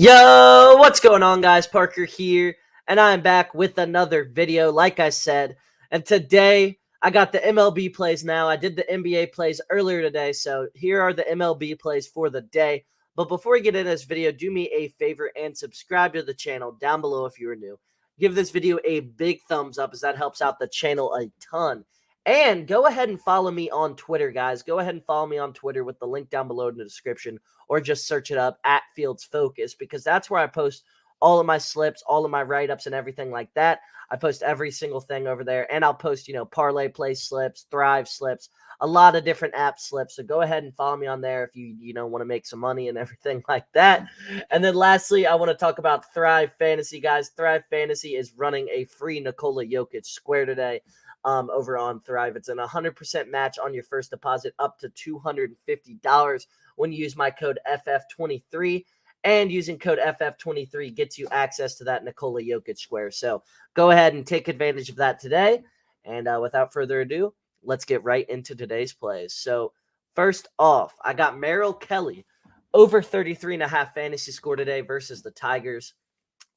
Yo, what's going on, guys? Parker here, and I'm back with another video, like I said. And today, I got the MLB plays now. I did the NBA plays earlier today, so here are the MLB plays for the day. But before we get into this video, do me a favor and subscribe to the channel down below if you are new. Give this video a big thumbs up, as that helps out the channel a ton. And go ahead and follow me on Twitter, guys. Go ahead and follow me on Twitter with the link down below in the description, or just search it up at Fields Focus, because that's where I post all of my slips, all of my write-ups, and everything like that. I post every single thing over there, and I'll post, parlay play slips, Thrive slips, a lot of different app slips. So go ahead and follow me on there if you want to make some money and everything like that. And then lastly, I want to talk about Thrive Fantasy, guys. Thrive Fantasy is running a free Nikola Jokic square today. Over on Thrive. It's an 100% match on your first deposit up to $250 when you use my code FF23. And using code FF23 gets you access to that Nikola Jokic square. So go ahead and take advantage of that today. And without further ado, let's get right into today's plays. So first off, I got Merrill Kelly over 33.5 fantasy score today versus the Tigers.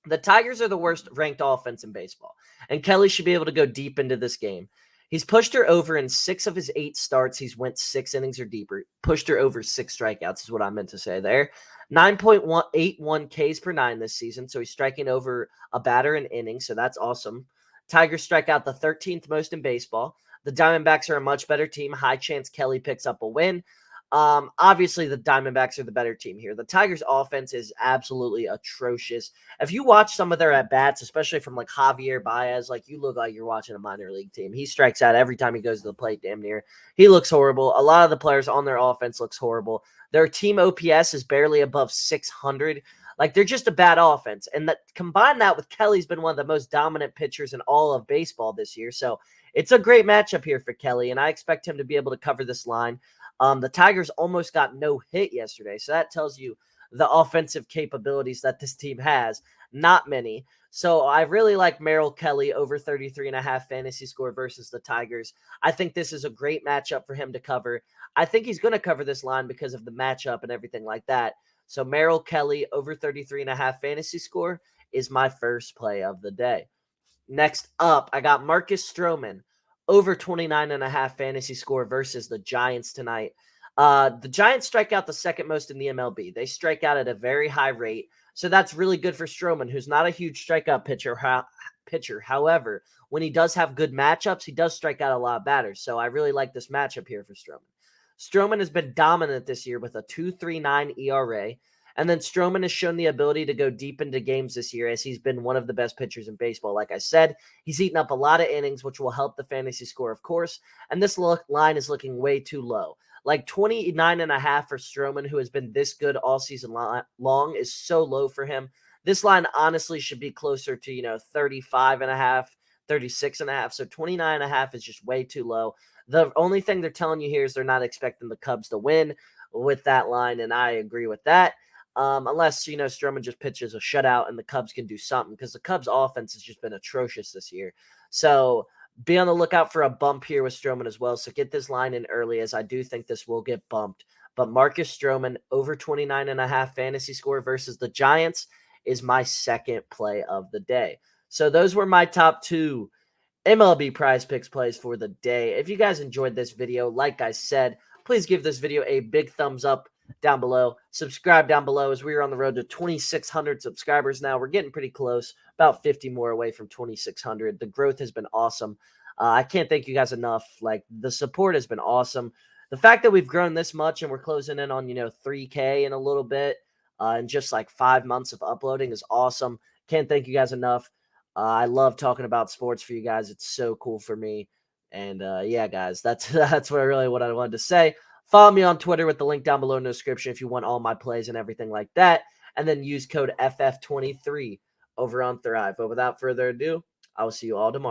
The Tigers are the worst ranked offense in baseball, and Kelly should be able to go deep into this game. He's pushed her over in 6 of his 8 starts. He's went 6 innings or deeper. Pushed her over 6 strikeouts is what I meant to say there. 9.81 Ks per 9 this season, so he's striking over a batter an inning, so that's awesome. Tigers strike out the 13th most in baseball. The Diamondbacks are a much better team. High chance Kelly picks up a win. Obviously, the Diamondbacks are the better team here. The Tigers' offense is absolutely atrocious. If you watch some of their at-bats, especially from like Javier Baez, like you look like you're watching a minor league team. He strikes out every time he goes to the plate, damn near. He looks horrible. A lot of the players on their offense looks horrible. Their team OPS is barely above 600. Like, they're just a bad offense. And that combine that with Kelly's been one of the most dominant pitchers in all of baseball this year. So it's a great matchup here for Kelly, and I expect him to be able to cover this line. The Tigers almost got no hit yesterday, so that tells you the offensive capabilities that this team has. Not many. So I really like Merrill Kelly over 33.5 fantasy score versus the Tigers. I think this is a great matchup for him to cover. I think he's going to cover this line because of the matchup and everything like that. So Merrill Kelly over 33.5 fantasy score is my first play of the day. Next up, I got Marcus Stroman over 29.5 fantasy score versus the Giants tonight. The Giants strike out the second most in the MLB. They strike out at a very high rate, so that's really good for Stroman, who's not a huge strikeout pitcher. However, when he does have good matchups, he does strike out a lot of batters, so I really like this matchup here for Stroman. Stroman has been dominant this year with a 2.39 ERA. And then Stroman has shown the ability to go deep into games this year, as he's been one of the best pitchers in baseball. Like I said, he's eaten up a lot of innings, which will help the fantasy score, of course. And this line is looking way too low. Like 29.5 for Stroman, who has been this good all season long, is so low for him. This line honestly should be closer to, 35.5, 36.5. So 29.5 is just way too low. The only thing they're telling you here is they're not expecting the Cubs to win with that line, and I agree with that. Unless, Stroman just pitches a shutout and the Cubs can do something, because the Cubs offense has just been atrocious this year. So be on the lookout for a bump here with Stroman as well. So get this line in early, as I do think this will get bumped. But Marcus Stroman over 29.5 fantasy score versus the Giants is my second play of the day. So those were my top 2 MLB PrizePicks plays for the day. If you guys enjoyed this video, like I said, please give this video a big thumbs up down below. Subscribe down below, as we are on the road to 2,600 subscribers now. We're getting pretty close, about 50 more away from 2,600. The growth has been awesome. I can't thank you guys enough. Like, the support has been awesome. The fact that we've grown this much and we're closing in on, 3K in a little bit, in just like 5 months of uploading is awesome. Can't thank you guys enough. I love talking about sports for you guys. It's so cool for me. And yeah, guys, that's what I wanted to say. Follow me on Twitter with the link down below in the description if you want all my plays and everything like that. And then use code FF23 over on Thrive. But without further ado, I will see you all tomorrow.